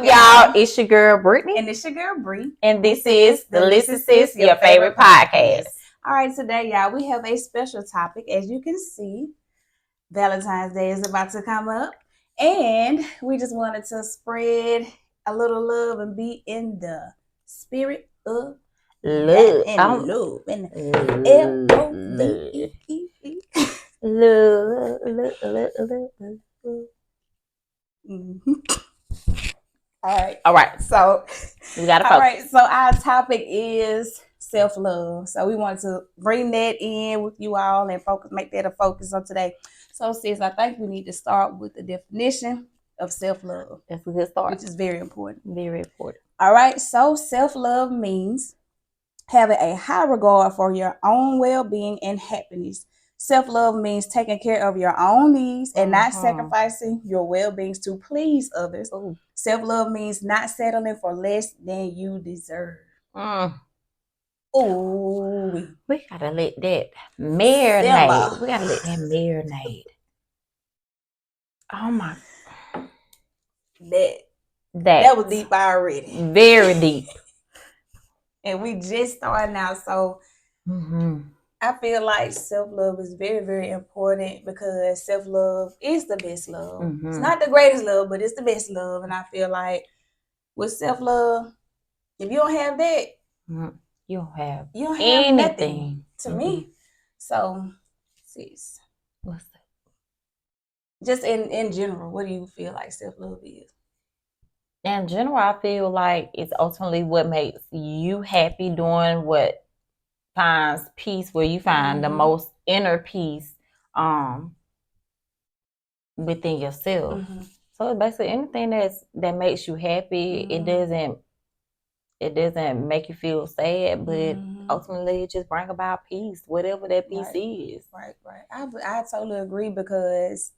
up, y'all? It's your girl, Brittany. And it's your girl, Bree. And this is the Listen Sis, your favorite podcast. All right, today, y'all, we have a special topic. As you can see, Valentine's Day is about to come up. And we just wanted to spread a little love and be in the spirit of love. And love. And L-O-V-E. Love. Mm-hmm. All right. So we gotta focus. All right. So our topic is self-love. So we want to bring that in with you all and make that a focus on today. So sis, I think we need to start with the definition of self-love. That's a good start. Which is very important. Very important. All right. So self-love means having a high regard for your own well-being and happiness. Self-love means taking care of your own needs and not sacrificing your well-being to please others. Ooh. Self-love means not settling for less than you deserve. Ooh. We gotta let that marinate. We gotta let that marinate. Oh my. That was deep already. Very deep. And we just starting out, so I feel like self-love is very, very important because self-love is the best love. It's not the greatest love, but it's the best love. And I feel like with self-love, if you don't have that, you don't have anything nothing to me. So, sis, what's that? Just in general, what do you feel like self-love is? In general, I feel like it's ultimately what makes you happy, doing what finds peace, where you find the most inner peace within yourself. So it's basically anything that makes you happy. It doesn't make you feel sad, but ultimately it just bring about peace, whatever that peace is. Right. I totally agree, because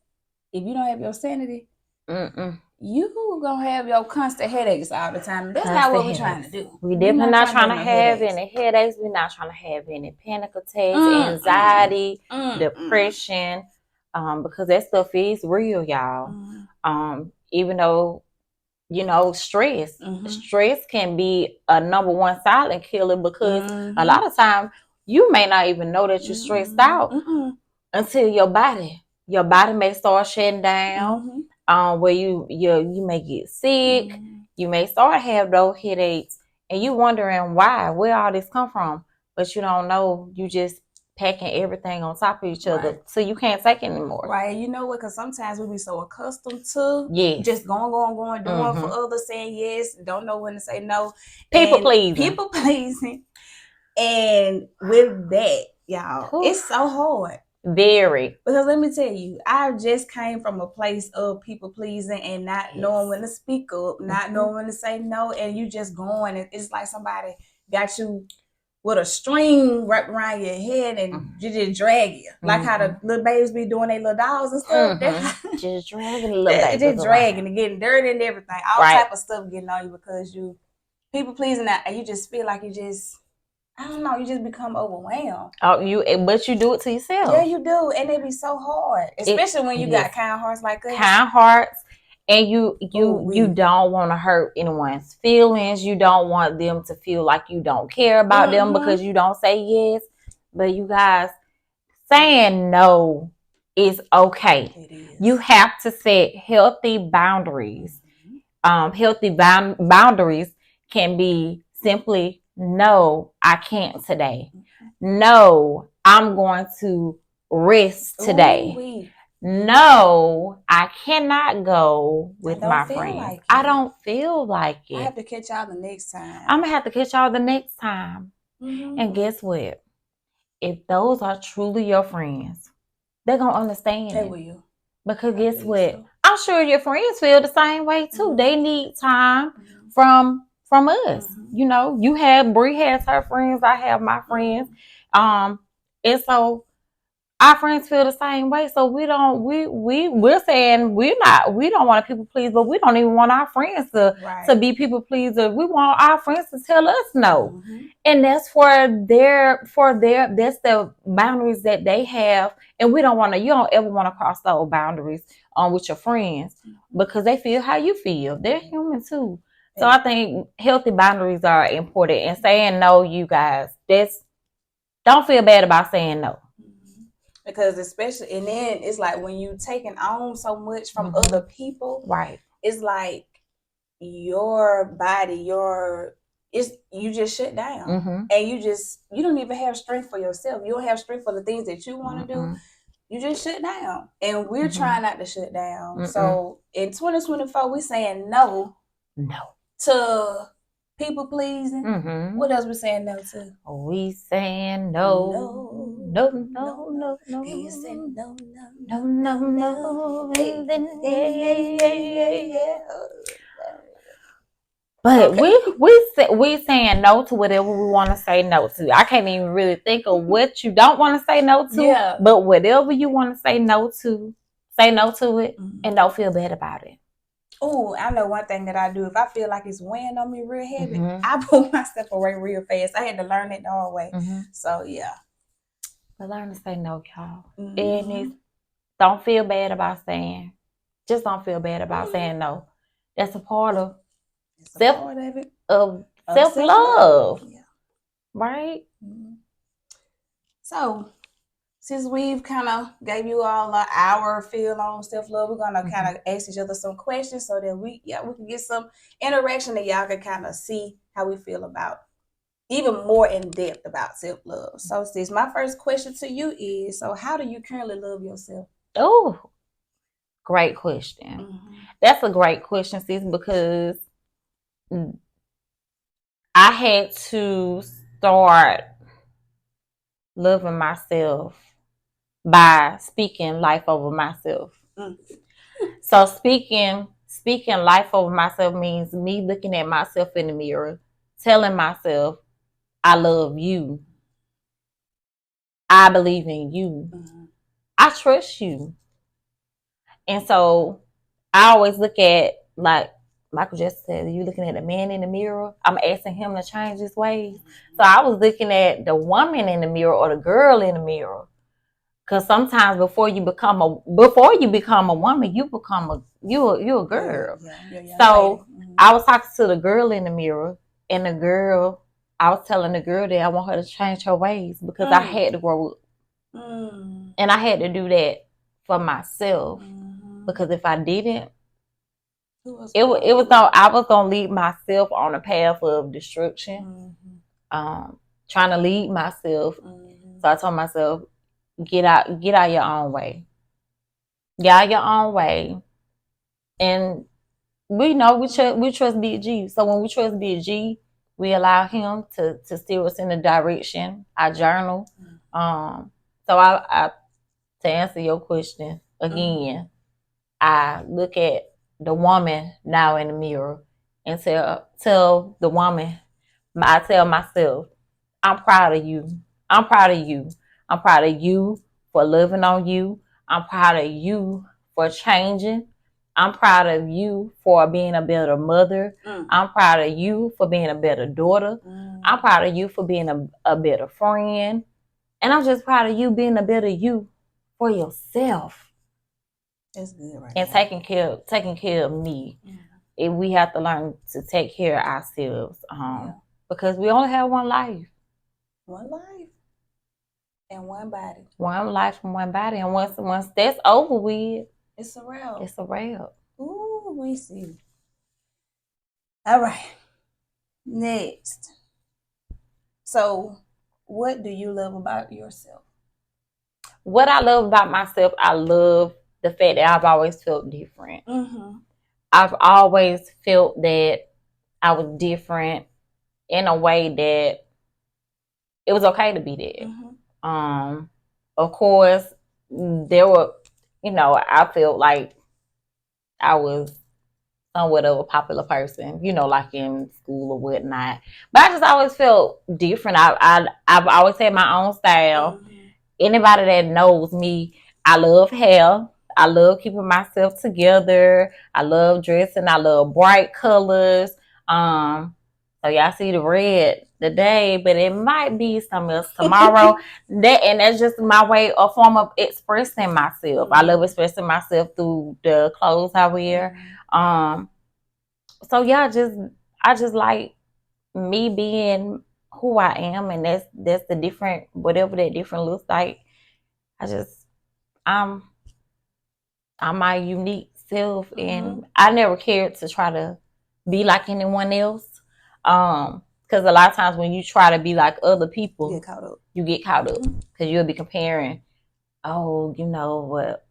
if you don't have your sanity, you gonna have your constant headaches all the time. That's not what we're trying to do. We definitely not trying to have any headaches. We're not trying to have any panic attacks, anxiety, depression, because that stuff is real, y'all. Even though, stress. Stress can be a number one silent killer, because a lot of times you may not even know that you're stressed out until your body may start shutting down. Where you may get sick, you may start have those headaches, and you wondering where all this come from, but you don't know. You just packing everything on top of each other, so you can't take it anymore. Right? You know what? Because sometimes we be so accustomed to just going, doing for others, saying yes, don't know when to say no. People pleasing, and with that, y'all, it's so hard. Very. Because let me tell you, I just came from a place of people pleasing and not knowing when to speak up, not knowing when to say no, and you just going, and it's like somebody got you with a string wrapped around your head and you just drag you. Like how the little babies be doing their little dolls and stuff. Just dragging the little babies. Just dragging and getting dirty and everything. All type of stuff getting on you because you people pleasing that, and you just feel like you just, I don't know, you just become overwhelmed. But you do it to yourself. Yeah, you do. And it be so hard. Especially when you got kind hearts like us. Kind hearts. And you don't want to hurt anyone's feelings. You don't want them to feel like you don't care about them because you don't say yes. But you guys, saying no is okay. It is. You have to set healthy boundaries. Healthy boundaries can be simply, no, I can't today. No, I'm going to rest today. No, I cannot go with my friends. I don't feel like it. I have to catch y'all the next time. I'm going to have to catch y'all the next time. And guess what? If those are truly your friends, they're going to understand. They will. Because guess what? So. I'm sure your friends feel the same way too. They need time from us. Bree has her friends, I have my friends. And so our friends feel the same way. So we're saying we don't want to people please, but we don't even want our friends to be people pleasers. We want our friends to tell us no. And that's that's the boundaries that they have. And you don't ever want to cross those boundaries with your friends because they feel how you feel. They're human too. So I think healthy boundaries are important. And saying no, you guys, don't feel bad about saying no. Because especially, and then it's like when you taking on so much from other people, right? It's like your body, you just shut down, and you don't even have strength for yourself. You don't have strength for the things that you want to do. You just shut down, and we're trying not to shut down. So in 2024, we're saying no to people pleasing. What else we saying no to? We saying no. You said no. Yeah. But we saying no to whatever we want to say no to. I can't even really think of what you don't want to say no to. Yeah. But whatever you want to say no to it, and don't feel bad about it. Oh, I know one thing that I do. If I feel like it's weighing on me real heavy, I pull myself away real fast. I had to learn it the hard way. So yeah. But learn to say no, y'all. And don't feel bad about saying. Just don't feel bad about saying no. That's a part of self-love. Yeah. Right? So since we've kind of gave you all our feel on self-love, we're gonna kind of ask each other some questions so that we can get some interaction that y'all can kind of see how we feel about even more in depth about self-love. So sis, my first question to you is, so how do you currently love yourself? Oh, great question. That's a great question, sis, because I had to start loving myself by speaking life over myself. So speaking life over myself means me looking at myself in the mirror, telling myself, I love you. I believe in you. I trust you. And so I always look at, like Michael just said, you looking at a man in the mirror, I'm asking him to change his ways. So I was looking at the woman in the mirror or the girl in the mirror. Because sometimes before you become a woman, you're a girl. So I was talking to the girl in the mirror, and I was telling the girl that I want her to change her ways because I had to grow up. And I had to do that for myself. Because if I didn't, I was gonna lead myself on a path of destruction. Trying to lead myself. So I told myself, get out your own way. Get out your own way. And we know we trust Big G. So when we trust Big G, we allow him to steer us in the direction. I journal. So I to answer your question again, I look at the woman now in the mirror and tell the woman, I tell myself, I'm proud of you. I'm proud of you. I'm proud of you for loving on you. I'm proud of you for changing. I'm proud of you for being a better mother. I'm proud of you for being a better daughter. I'm proud of you for being a better friend. And I'm just proud of you being a better you for yourself. That's good, right? And taking care of me. And we have to learn to take care of ourselves. Because we only have one life. One life. And one body. One life and one body. And once that's over with, it's a wrap. It's a wrap. Ooh, we see. All right. Next. So, what do you love about yourself? What I love about myself, I love the fact that I've always felt different. I've always felt that I was different in a way that it was okay to be there. Of course, there were, I felt like I was somewhat of a popular person, like in school or whatnot. But I just always felt different. I've always had my own style. Anybody that knows me, I love hair. I love keeping myself together. I love dressing. I love bright colors. So y'all see the red today, but it might be something else tomorrow. That's just my way, a form of expressing myself. I love expressing myself through the clothes I wear. So yeah, I just like me being who I am, and that's the different, whatever that different looks like. I just I'm I'm my unique self, and I never cared to try to be like anyone else. Because a lot of times when you try to be like other people, you get caught up because you'll be comparing. Oh, you know what?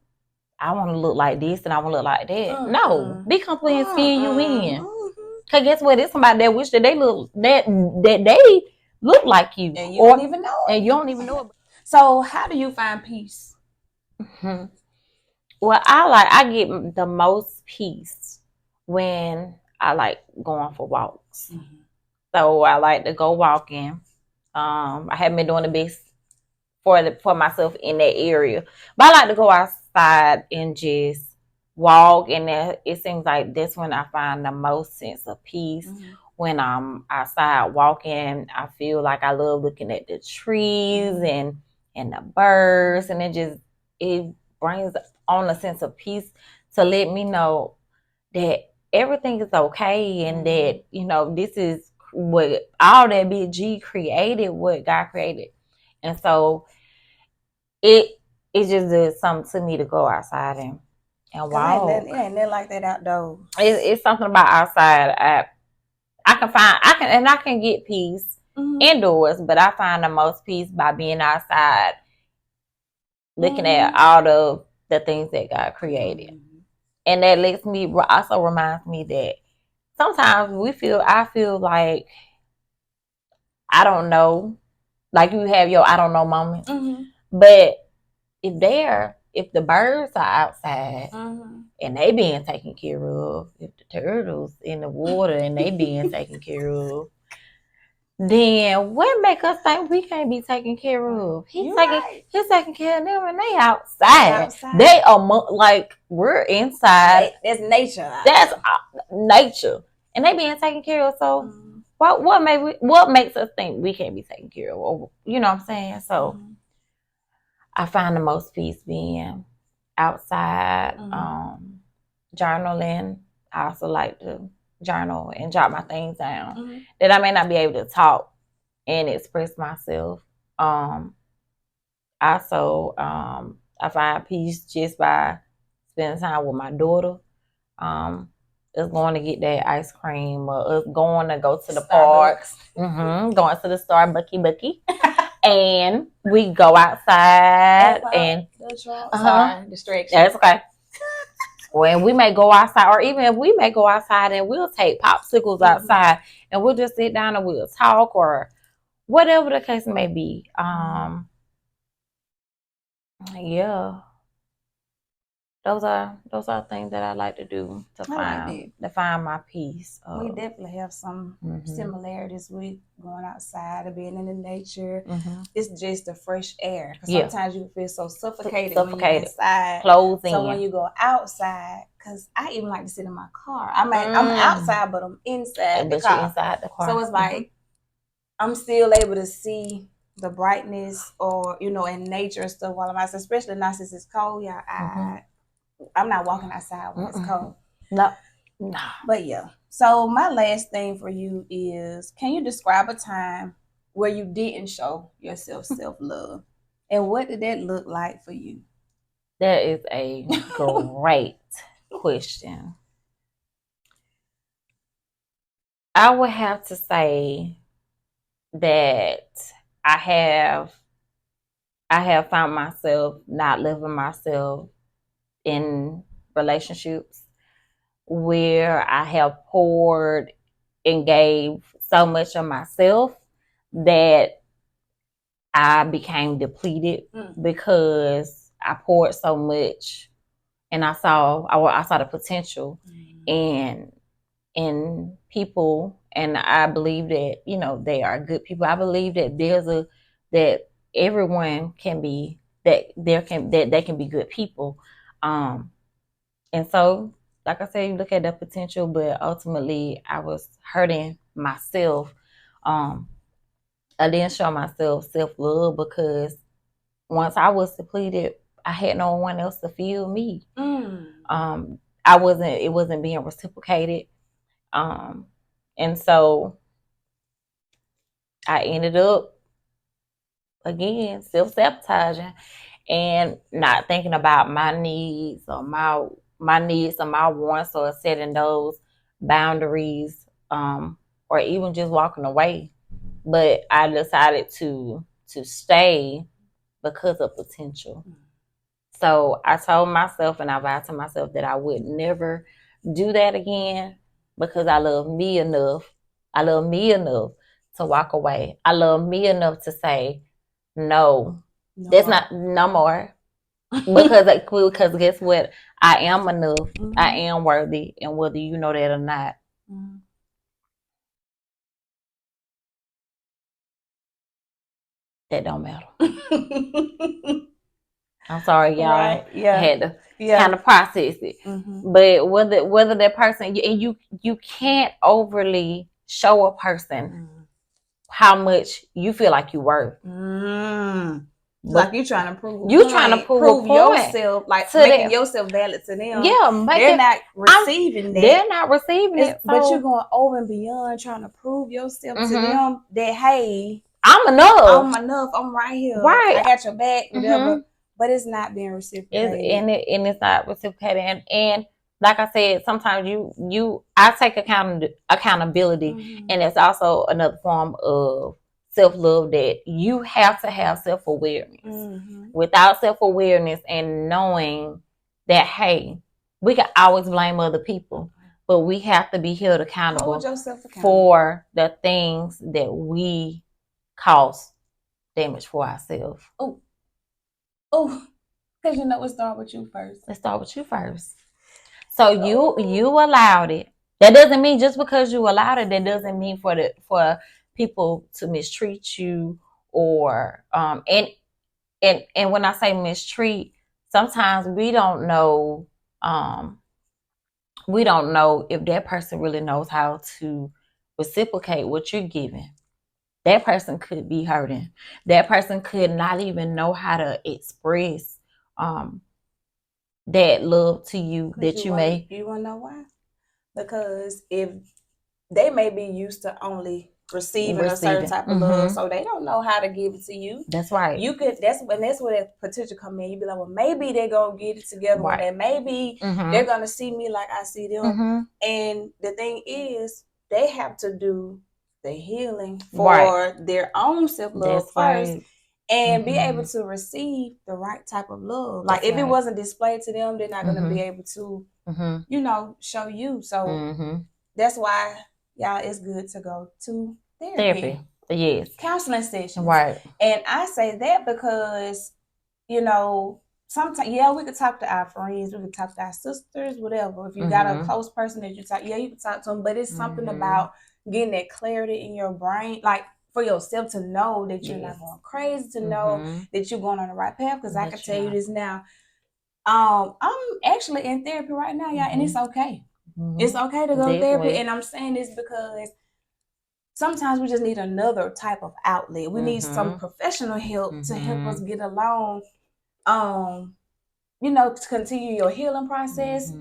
I want to look like this and I want to look like that. No, be comfortable in skin you in. Cause guess what? It's somebody that wish that they look that they look like you, and you don't even know it. And you don't even know it. So, how do you find peace? Well, I get the most peace when I like going for walks. So I like to go walking. I haven't been doing the best for myself in that area, but I like to go outside and just walk, and it seems like that's when I find the most sense of peace. When I'm outside walking, I feel like I love looking at the trees and the birds, and it brings on a sense of peace to let me know that everything is okay, and that, you know, this is what all that big G created, what God created. And so it just does something to me to go outside and walk. It ain't nothing like that outdoors. It's something about outside. I can get peace indoors, but I find the most peace by being outside, looking at all the things that God created. And that also reminds me that sometimes I feel like I don't know, like you have your I don't know moment. But if the birds are outside and they being taken care of, if the turtles in the water and they being taken care of, then what make us think we can't be taken care of? He's taking care of them, and they outside. They are like we're inside. That's nature. That's nature, and they being taken care of. So what makes us think we can't be taken care of? Or, you know what I'm saying? So I find the most peace being outside, journaling. I also like to journal and jot my things down that I may not be able to talk and express myself. Also, I find peace just by spending time with my daughter. Us going to get that ice cream, or us going to go to the park, going to the Starbucks, and we go outside and sorry, distraction. That's okay. When we may go outside, or even if we may go outside and we'll take popsicles outside and we'll just sit down and we'll talk, or whatever the case may be. Yeah. Those are things that I like to do to find my peace. We definitely have some similarities with going outside and being in the nature. It's just the fresh air. Because sometimes you feel so suffocated when you're inside. So when you go outside, because I even like to sit in my car. I mean, I'm outside, but I'm inside the car. Inside the car. So it's like I'm still able to see the brightness, or in nature and stuff while I'm outside. Especially now since it's cold. I'm not walking outside when it's cold. No. But yeah. So my last thing for you is, can you describe a time where you didn't show yourself self-love? And what did that look like for you? That is a great question. I would have to say that I have found myself not loving myself in relationships where I have poured and gave so much of myself that I became depleted because I poured so much, and I saw the potential in people, and I believe that they are good people. I believe that that everyone can be that they can be good people. And so, like I said, you look at the potential, but ultimately I was hurting myself. I didn't show myself self-love because once I was depleted, I had no one else to feel me. It wasn't being reciprocated. And so I ended up again self-sabotaging and not thinking about my needs or my needs or my wants or setting those boundaries, or even just walking away. But I decided to stay because of potential. So I told myself and I vowed to myself that I would never do that again because I love me enough. I love me enough to walk away. I love me enough to say, no, that's not no more. because guess what? I am enough. I am worthy. And whether you know that or not. That don't matter. I'm sorry, y'all. Right, yeah. I had to kind of process it. But whether that person, and you can't overly show a person how much you feel like you worth. Like you're trying to prove yourself, like making yourself valid to them. Yeah, they're not receiving that. They're not receiving it. But you're going over and beyond trying to prove yourself to them that, hey, I'm enough. I'm right here. Right. I got your back, whatever. But it's not being reciprocated. It's not reciprocated. And like I said, sometimes I take accountability, and it's also another form of self-love that you have to have self-awareness. Without self-awareness and knowing that, hey, we can always blame other people, but we have to be held accountable for the things that we cause damage for ourselves. Oh, because it starts with you first. Let's start with you first. So you allowed it. That doesn't mean just because you allowed it, that doesn't mean for people to mistreat you or and when I say mistreat, sometimes we don't know if that person really knows how to reciprocate what you're giving. That person could be hurting. That person could not even know how to express that love to you that you may. You want to know why? Because if they may be used to only receiving a certain type of love, so they don't know how to give it to you. That's right. That's where that potential come in. You be like, well, maybe they're gonna get it together one day. Maybe they're gonna see me like I see them. And the thing is, they have to do the healing for their own self-love first. And be able to receive the right type of love. Like if it wasn't displayed to them, they're not gonna be able to, show you. So that's why, y'all, it's good to go to therapy. Yes. Counseling sessions. Right. And I say that because, sometimes, we could talk to our friends, we could talk to our sisters, whatever. If you got a close person that you talk, you can talk to them. But it's something about getting that clarity in your brain, like for yourself to know that you're not going crazy, to know that you're going on the right path. Because I can tell you this now. I'm actually in therapy right now, y'all, and it's okay. It's okay to go to therapy. And I'm saying this because sometimes we just need another type of outlet. We need some professional help to help us get along, to continue your healing process.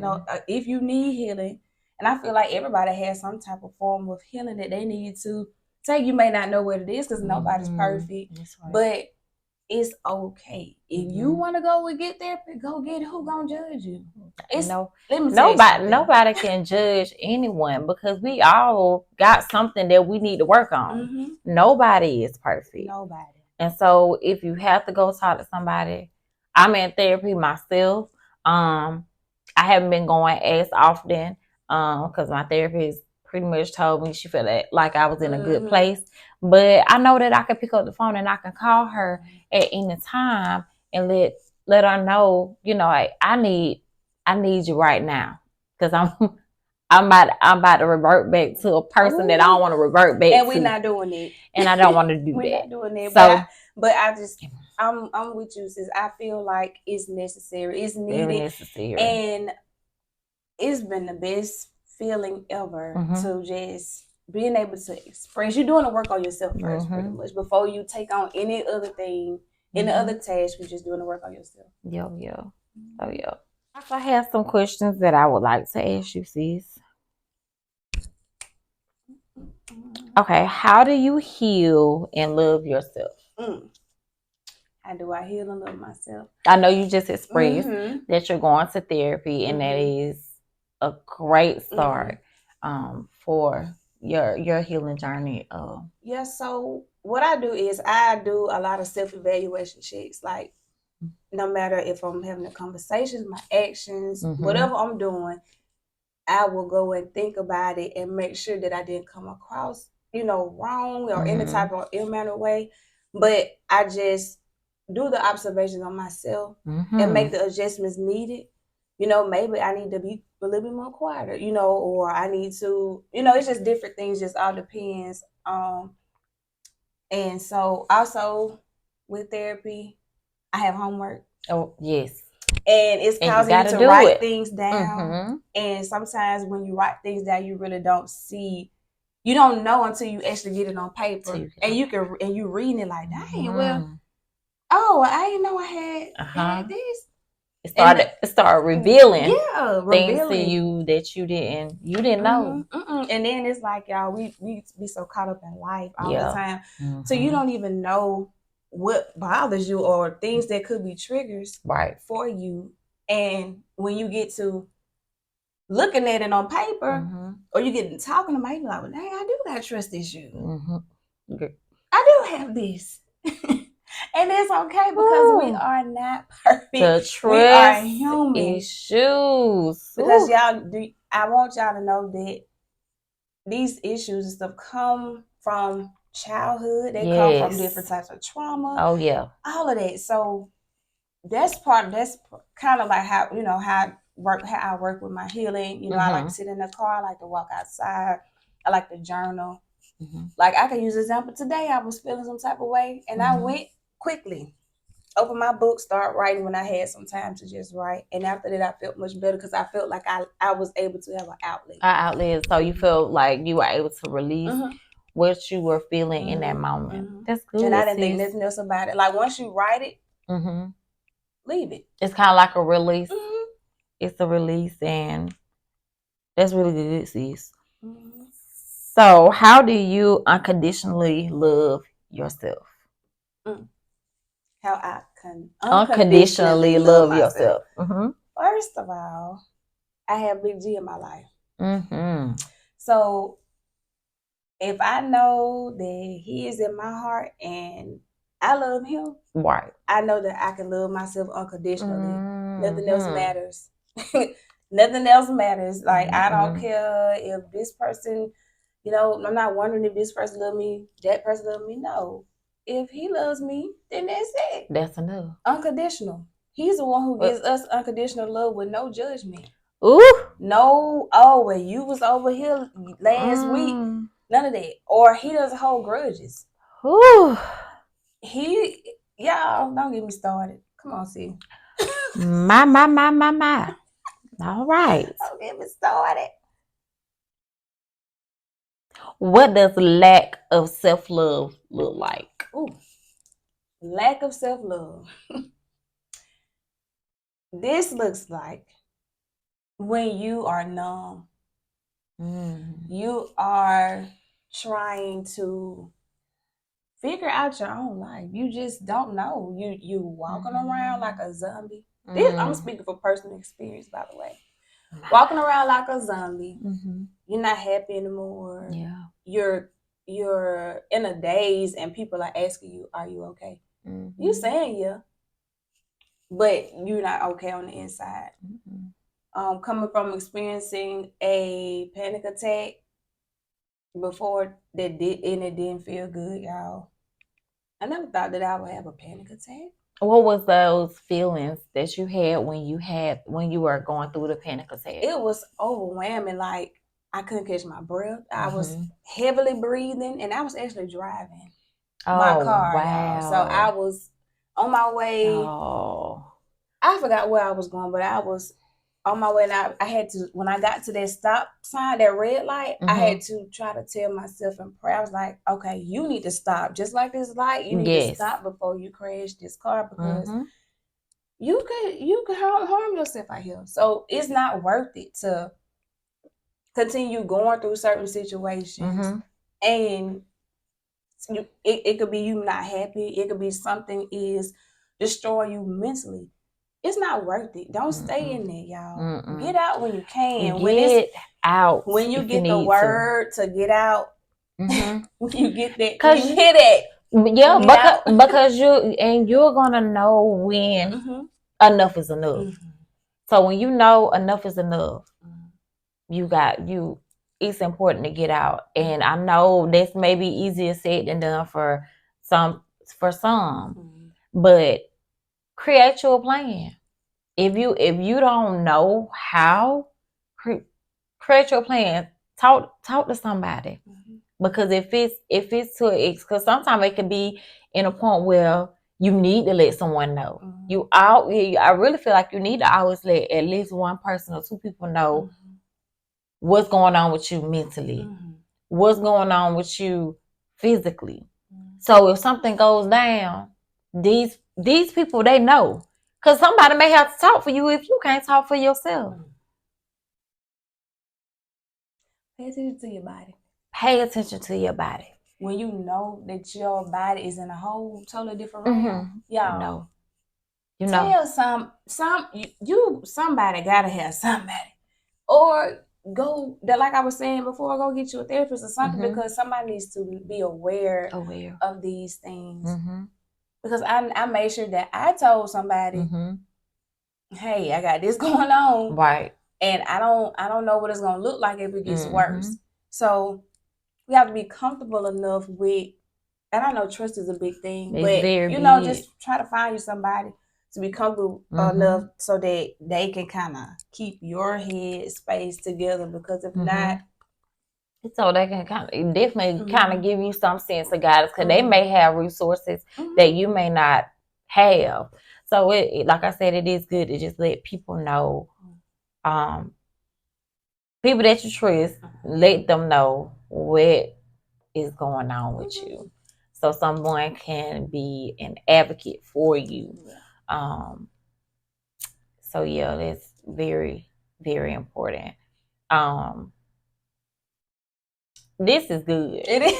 If you need healing, and I feel like everybody has some type of form of healing that they need to take. You may not know what it is because nobody's perfect, but it's okay. If you want to go and get therapy, go get it. Who gonna judge you? Nobody can judge anyone because we all got something that we need to work on. Nobody is perfect. Nobody. And so if you have to go talk to somebody, I'm in therapy myself. I haven't been going as often because my therapist pretty much told me she felt like I was in a good place. But I know that I can pick up the phone and I can call her at any time and let her know, I need you right now because I'm about to revert back to a person that I don't want to revert back to. And we're not doing it. And I don't want to do that. We're not doing it. So, but I'm with you, sis. I feel like it's necessary. It's needed. Very necessary. And it's been the best feeling ever to just being able to express. You're doing the work on yourself first, pretty much, before you take on any other thing, any other task. You're just doing the work on yourself. Yeah. Oh yeah. I have some questions that I would like to ask you, sis. Okay, how do you heal and love yourself? How do I heal and love myself? I know you just expressed that you're going to therapy, and that is a great start for your healing journey. Yeah, so what I do is I do a lot of self-evaluation checks. Like, no matter if I'm having a conversation, my actions, whatever I'm doing, I will go and think about it and make sure that I didn't come across, wrong or any type of ill-mannered way. But I just do the observations on myself and make the adjustments needed. Maybe I need to be a little bit more quieter, or I need to, it's just different things. Just all depends. And so also with therapy, I have homework. Oh, yes. And it's causing you to write things down. And sometimes when you write things down, you really don't see, you don't know until you actually get it on paper. And you reading it like, dang, well, I didn't know I had this. It started revealing things to revealing. you that you didn't know. And then it's like, y'all, we be so caught up in life all the time. So you don't even know what bothers you or things that could be triggers for you. And when you get to looking at it on paper, or you get talking about it, you're like, well, dang, I do got trust issues. I do have this. And it's okay because we are not perfect. The trust we are human issues. Because I want y'all to know that these issues and stuff come from childhood. They come from different types of trauma. Oh yeah, all of that. So that's kind of like how how I work with my healing. I like to sit in the car. I like to walk outside. I like to journal. Like I can use an example today. I was feeling some type of way, and I went quickly, opened my book, start writing when I had some time to just write. And after that, I felt much better because I felt like I was able to have an outlet. So you felt like you were able to release what you were feeling in that moment. That's good. And I didn't think nothing else about it. Like once you write it, leave it. It's kind of like a release. It's a release, and that's really good, sis. So how do you unconditionally love yourself? How I can unconditionally love yourself. First of all, I have Big G in my life. So if I know that he is in my heart and I love him, I know that I can love myself unconditionally. Nothing else matters. Nothing else matters. Like I don't care if this person, I'm not wondering if this person loves me, that person loves me. No. If he loves me, then that's it. That's enough. Unconditional. He's the one who gives us unconditional love with no judgment. Ooh. No, well, you was over here last week. None of that. Or he doesn't hold grudges. Ooh. Y'all, don't get me started. Come on, see. My. All right. Don't get me started. What does lack of self-love look like? Ooh. Lack of self-love. This looks like when you are numb. You are trying to figure out your own life. You just don't know. You walking around like a zombie. I'm speaking for personal experience, by the way. Walking around like a zombie. You're not happy anymore. Yeah. You're in a daze and people are asking you, are you okay? You saying yeah, but you're not okay on the inside. Coming from experiencing a panic attack before it didn't feel good, y'all. I never thought that I would have a panic attack. What was those feelings that you had when you were going through the panic attack? It was overwhelming. Like I couldn't catch my breath. I was heavily breathing, and I was actually driving my car. Wow. Y'all. So I was on my way. I forgot where I was going, but I was on my way, and I had to, when I got to that stop sign, that red light, I had to try to tell myself in prayer. I was like, okay, you need to stop. Just like this light, you need to stop before you crash this car, because you could harm yourself out here. So it's not worth it to continue going through certain situations. And it could be you not happy. It could be something is destroying you mentally. It's not worth it. Don't stay in there, y'all. Get out when you can. Get out when you get the word to get out. When you get that, because you hear that. Yeah, because you're gonna know when enough is enough. So when you know enough is enough, it's important to get out. And I know this may be easier said than done for some, but create your plan. If you don't know how, create your plan. Talk to somebody, because if it's because sometimes it can be in a point where you need to let someone know. I really feel like you need to always let at least one person or two people know what's going on with you mentally, what's going on with you physically. So if something goes down, these people, they know. Because somebody may have to talk for you if you can't talk for yourself. Pay attention to your body. Pay attention to your body. When you know that your body is in a whole totally different realm, y'all. You know. Tell somebody gotta have somebody. Or go, like I was saying before, go get you a therapist or something, because somebody needs to be aware of these things. Because I made sure that I told somebody, hey, I got this going on. Right. And I don't know what it's gonna look like if it gets worse. So we have to be comfortable enough with, and I know trust is a big thing, but just try to find you somebody to be comfortable enough so that they can kind of keep your head space together, because if not, so they can definitely kind of give you some sense of guidance, because they may have resources that you may not have. So like I said, it is good to just let people know, people that you trust, let them know what is going on with you, so someone can be an advocate for you. So yeah, that's very, very important. This is good. It is.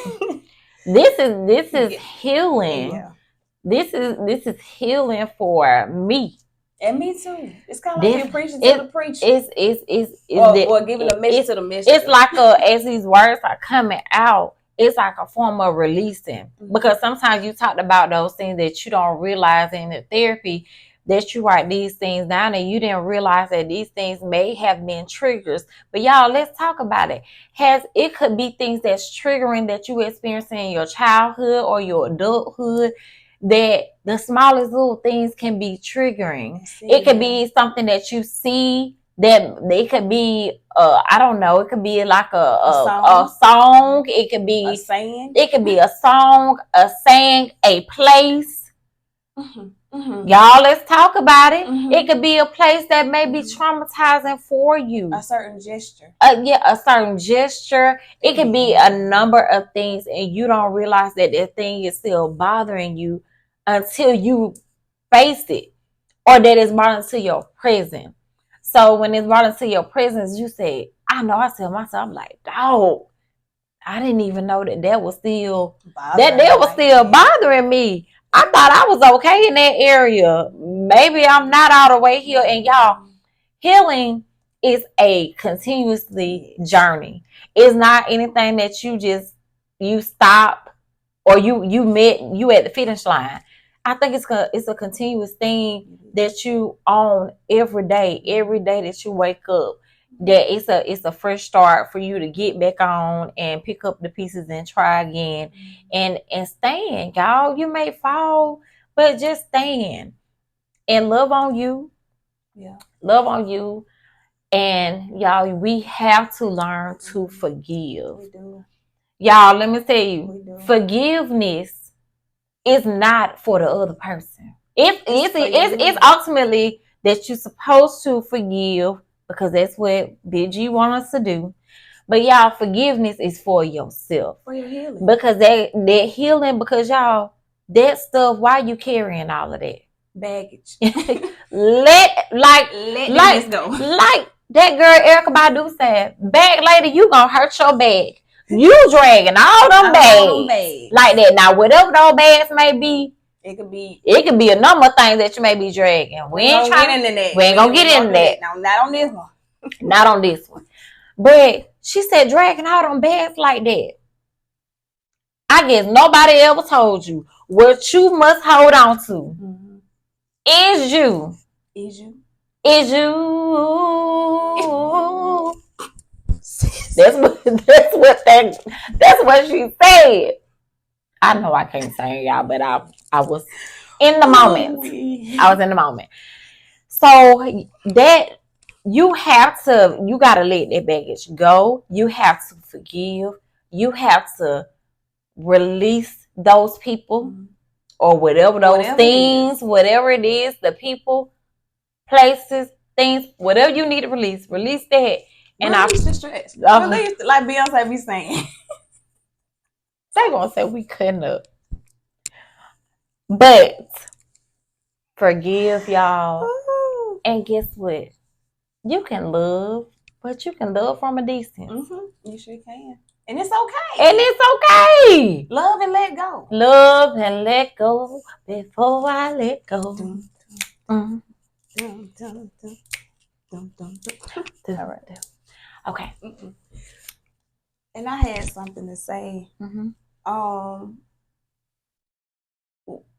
This is healing. Yeah. This is healing for me. And me too. It's kind of like you're preaching to the preacher. Or giving a message to the messenger. It's like as these words are coming out, it's like a form of releasing. Because sometimes you talked about those things that you don't realize in the therapy, that you write these things down and you didn't realize that these things may have been triggers. But y'all, let's talk about it. It could be things that's triggering that you experiencing in your childhood or your adulthood, that the smallest little things can be triggering. It could be something that you see, that it could be I don't know, it could be like a song. It could be a saying. It could be a song, a saying, a place. Y'all, let's talk about it. It could be a place that may be traumatizing for you. A certain gesture. A certain gesture. It could be a number of things, and you don't realize that thing is still bothering you until you face it, or that it's brought into your presence. So when it's brought into your presence, you say, I know, I tell myself, I'm like, dog, I didn't even know that was still bothering me. I thought I was okay in that area. Maybe I'm not all the way healed. And y'all, healing is a continuously journey. It's not anything that you stop or you at the finish line. I think it's a continuous thing that you own every day that you wake up. That it's a fresh start for you to get back on and pick up the pieces and try again and stand, y'all. You may fall, but just stand and love on you. Yeah. Love on you. And y'all, we have to learn to forgive. We do. Y'all, let me tell you, forgiveness is not for the other person. It's ultimately that you're supposed to forgive because that's what Big G want us to do. But y'all, forgiveness is for yourself. For your healing. Because that healing, because y'all, that stuff, why you carrying all of that? Baggage. Let this go. Like that girl Erykah Badu said, bag lady, you gonna hurt your bag. You dragging all them bags. Like that. Now, whatever those bags may be, it could be a number of things that you may be dragging. We ain't gonna get into that. No, not on this one. Not on this one. But she said dragging all them bags like that. I guess nobody ever told you what you must hold on to. Mm-hmm. Is you. That's what she said. I know I can't sing, y'all, but I was in the moment. I was in the moment. So that you gotta let that baggage go. You have to forgive. You have to release those people or whatever things, whatever it is, the people, places, things, whatever you need to release that. And release the stress. Release, like Beyonce be saying. They gonna say we cutting up. But forgive, y'all. Ooh. And guess what? You can love, but you can love from a distance. Mm-hmm. You sure can. And it's okay. Love and let go. Love and let go before I let go. All right there. Okay. Mm-mm. And I had something to say. Mm-hmm.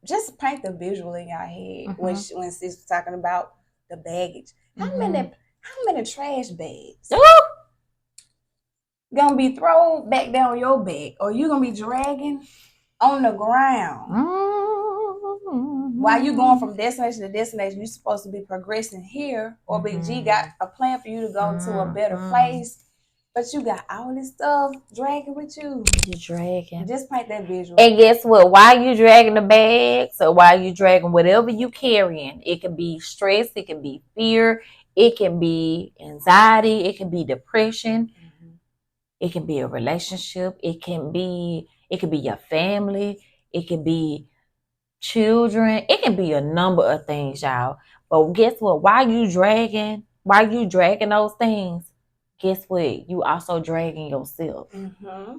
Just paint the visual in your head when sis was talking about the baggage. How many trash bags gonna be thrown back down your back, or you gonna be dragging on the ground while you going from destination to destination? You're supposed to be progressing here, or Big G got a plan for you to go to a better place. But you got all this stuff dragging with you. You're dragging. Just paint that visual. And guess what? While you dragging the bags, or while you dragging whatever you carrying, it can be stress, it can be fear, it can be anxiety, it can be depression, it can be a relationship, it can be your family, it can be children, it can be a number of things, y'all. But guess what? While you dragging those things, guess what? You also dragging yourself. Mm-hmm.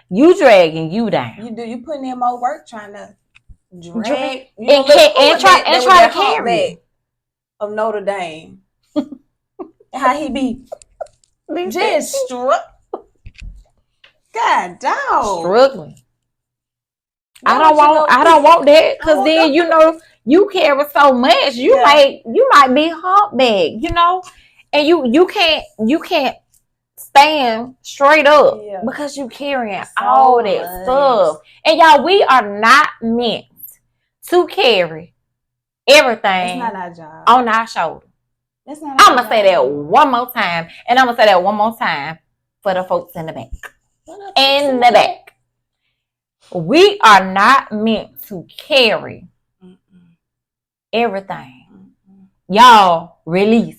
You dragging you down. You putting in more work trying to drag and try to carry of Notre Dame. How he be just God dog struggling. I don't want that, because then you carry so much. You might be humpback, and you can't stand straight up because you carrying all that stuff. And y'all, we are not meant to carry everything on our shoulder. I'm gonna say that one more time, and I'm gonna say that one more time for the folks in the back. We are not meant to carry everything. Y'all, release.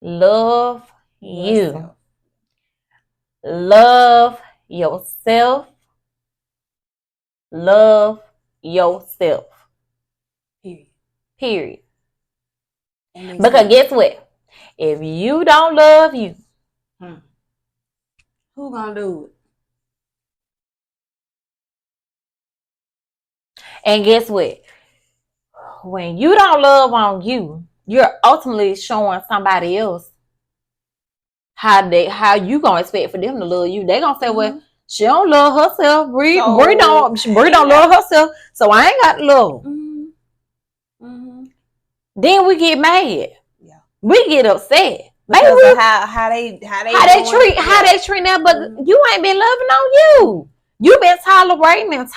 Love you. Love yourself. Love yourself. Period. Because guess what? If you don't love you, who gonna do it? And guess what? When you don't love on you, you're ultimately showing somebody else how you gonna expect for them to love you. They gonna say, well, she don't love herself. Bree don't love herself, so I ain't got to love. Then we get mad. Yeah. We get upset. Because of how they treat them, but you ain't been loving on you. You been tolerating, ain't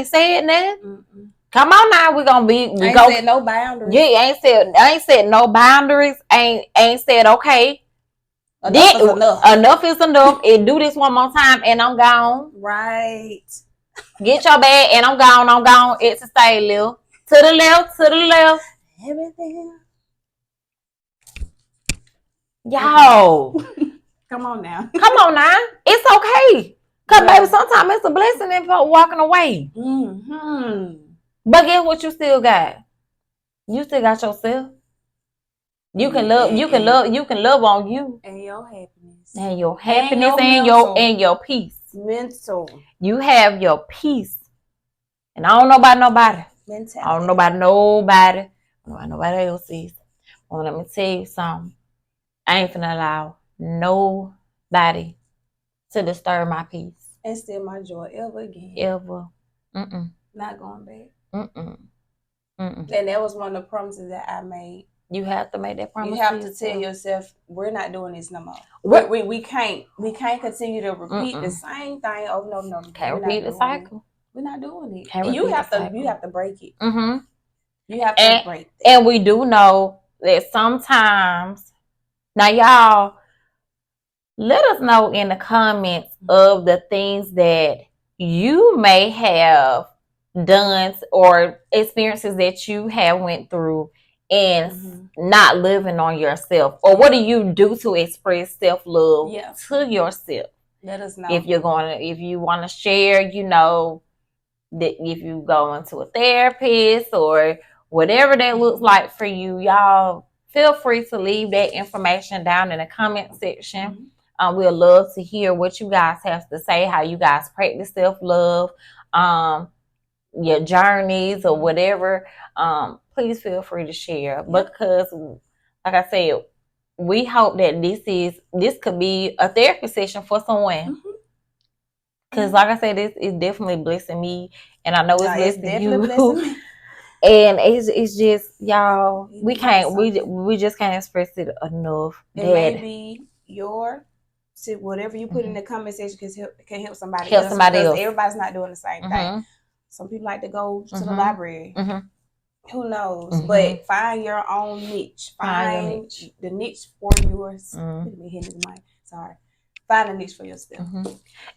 said nothing. Come on now, said no boundaries. Yeah, ain't said no boundaries. Ain't said okay. Enough is enough. Enough is enough. And do this one more time, and I'm gone. Right. Get your bag, and I'm gone. It's a stay left. To the left. Everything. Yo. Come on now. It's okay. Because, baby, sometimes it's a blessing if you're walking away. Mm-hmm. But guess what you still got? You still got yourself. You can love on you. And your happiness. And your happiness and your peace. Mental. You have your peace. And I don't know about nobody. Mentality. I don't know about nobody. I don't know about nobody else's. Well, let me tell you something. I ain't finna allow nobody to disturb my peace. And steal my joy ever again. Ever. Not going back. And that was one of the promises that I made. You have to make that promise. You have to tell yourself, we're not doing this no more. We can't continue to repeat the same thing. Oh no. Can't repeat the cycle. We're not doing it. You have to break it. Mm-hmm. You have to break it. And we do know that sometimes, now y'all, let us know in the comments of the things that you may have done or experiences that you have went through and not living on yourself, or what do you do to express self-love to yourself? Let us know. If you want to share, that if you go into a therapist or whatever that looks like for you, y'all feel free to leave that information down in the comment section. We'd love to hear what you guys have to say, how you guys practice self-love, your journeys or whatever. Please feel free to share, because like I said, we hope that this could be a therapy session for someone. Because like I said, this is definitely blessing me, and I know it's blessing you. And it's just, y'all, we just can't express it enough. And maybe whatever you put in the comment section can help somebody else. Everybody's not doing the same thing. Some people like to go to the library. Who knows? But find your own niche. Find the niche for yours. Sorry. Find a niche for yourself.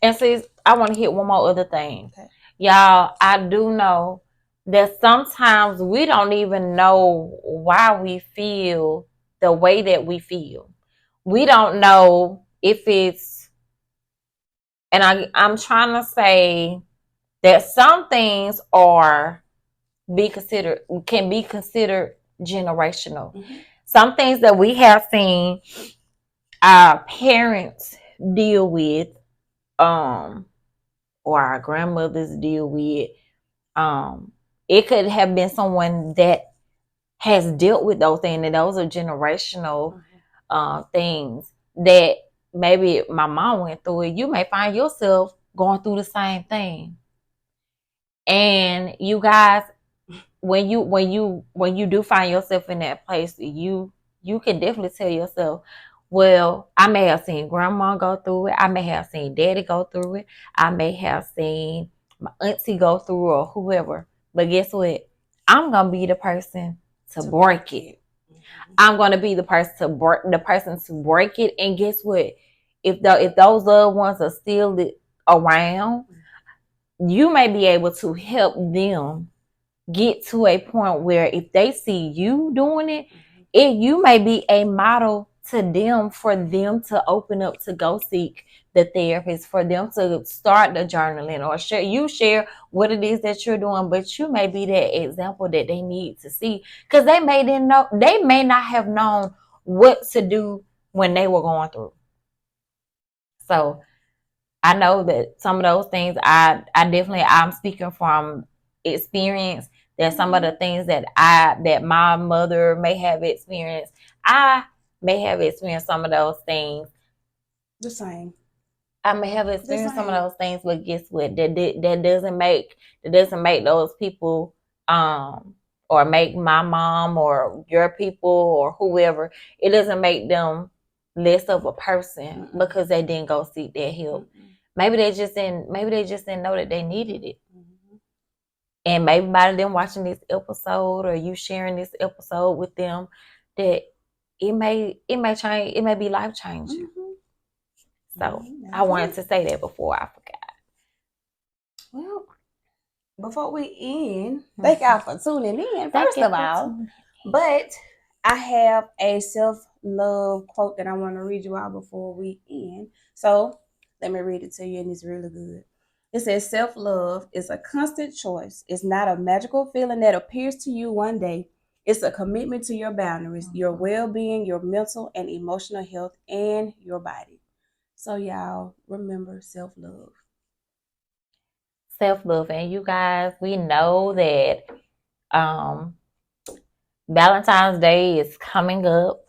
And sis, I want to hit one more other thing. Okay. Y'all, I do know that sometimes we don't even know why we feel the way that we feel. We don't know if it's, and I'm trying to say that some things can be considered generational. Some things that we have seen our parents deal with, or our grandmothers deal with, it could have been someone that has dealt with those things, and those are generational things that maybe my mom went through it. You may find yourself going through the same thing. And you guys, when you do find yourself in that place, you can definitely tell yourself, well, I may have seen grandma go through it. I may have seen daddy go through it. I may have seen my auntie go through it, or whoever. But guess what? I'm going to be the person to break it. I'm going to be the person to break it. And guess what? If those loved ones are still around, you may be able to help them get to a point where if they see you doing it, you may be a model to them, for them to open up to go seek the therapist, for them to start the journaling, or share what it is that you're doing. But you may be that example that they need to see, because they may not have known what to do when they were going through. So I know that some of those things I'm speaking from experience. That some of the things that my mother may have experienced, I may have experienced some of those things. The same. I may have experienced some of those things, but guess what? That doesn't make those people, or make my mom or your people or whoever. It doesn't make them less of a person because they didn't go seek that help. Maybe they just didn't know that they needed it. And maybe by them watching this episode, or you sharing this episode with them, that it may change. It may be life changing. So I wanted to say that before I forgot. Well, before we end, thank y'all for tuning in, first of all. But I have a self-love quote that I want to read you out before we end. So let me read it to you, and it's really good. It says, self-love is a constant choice. It's not a magical feeling that appears to you one day. It's a commitment to your boundaries, your well-being, your mental and emotional health, and your body. So y'all remember self-love. Self-love. And you guys, we know that Valentine's Day is coming up,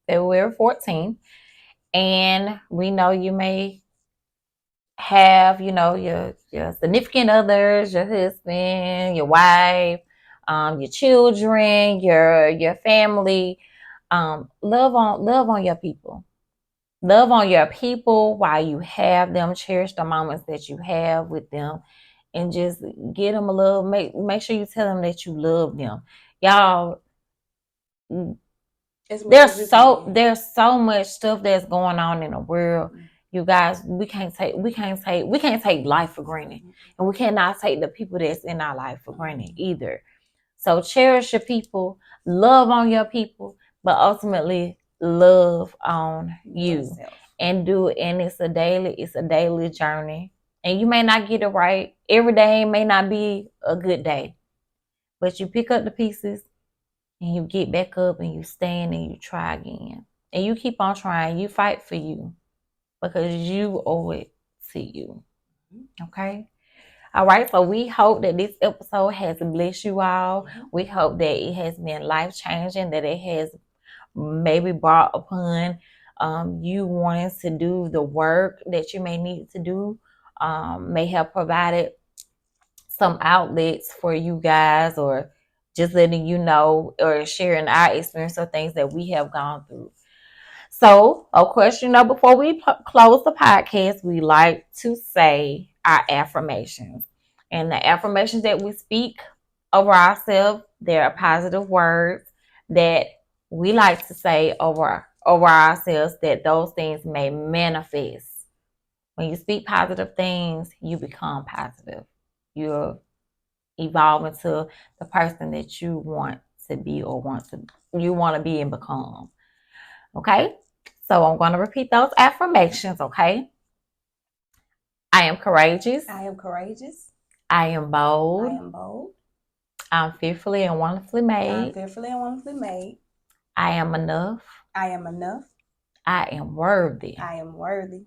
February 14th. And we know you may have, your significant others, your husband, your wife, your children, your family. Love on your people. Love on your people while you have them. Cherish the moments that you have with them, and just get them a little. Make sure you tell them that you love them, y'all. There's so much stuff that's going on in the world. You guys, we can't take life for granted, and we cannot take the people that's in our life for granted either. So cherish your people, love on your people, but ultimately love on you. And it's a daily journey. And you may not get it right. Every day may not be a good day. But you pick up the pieces and you get back up and you stand and you try again. And you keep on trying. You fight for you because you owe it to you. Okay? All right, so we hope that this episode has blessed you all. We hope that it has been life-changing, that it has maybe brought upon you wanting to do the work that you may need to do, may have provided some outlets for you guys, or just letting you know or sharing our experience or things that we have gone through. So, of course, before we close the podcast, we like to say our affirmations. And the affirmations that we speak over ourselves, they're positive words that we like to say over ourselves, that those things may manifest. When you speak positive things, you become positive. You're evolving to the person that you want to be, or you want to be and become. Okay? So I'm going to repeat those affirmations, okay? I am courageous. I am courageous. I am bold. I am bold. I'm fearfully and wonderfully made. I'm fearfully and wonderfully made. I am enough. I am enough. I am worthy. I am worthy.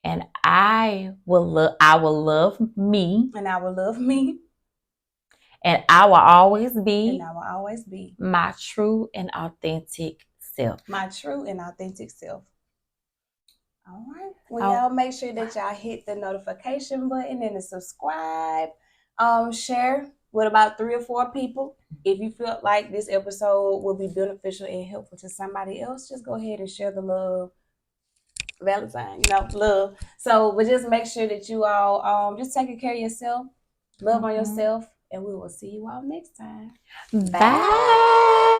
And I will love me. And I will love me. And I will always be. And I will always be my true and authentic self. My true and authentic self. All right. Well, y'all make sure that y'all hit the notification button and the subscribe. Share with about 3 or 4 people. If you feel like this episode will be beneficial and helpful to somebody else, just go ahead and share the love. Valentine, love. So, but just make sure that you all just taking care of yourself, love on yourself, and we will see you all next time. Bye.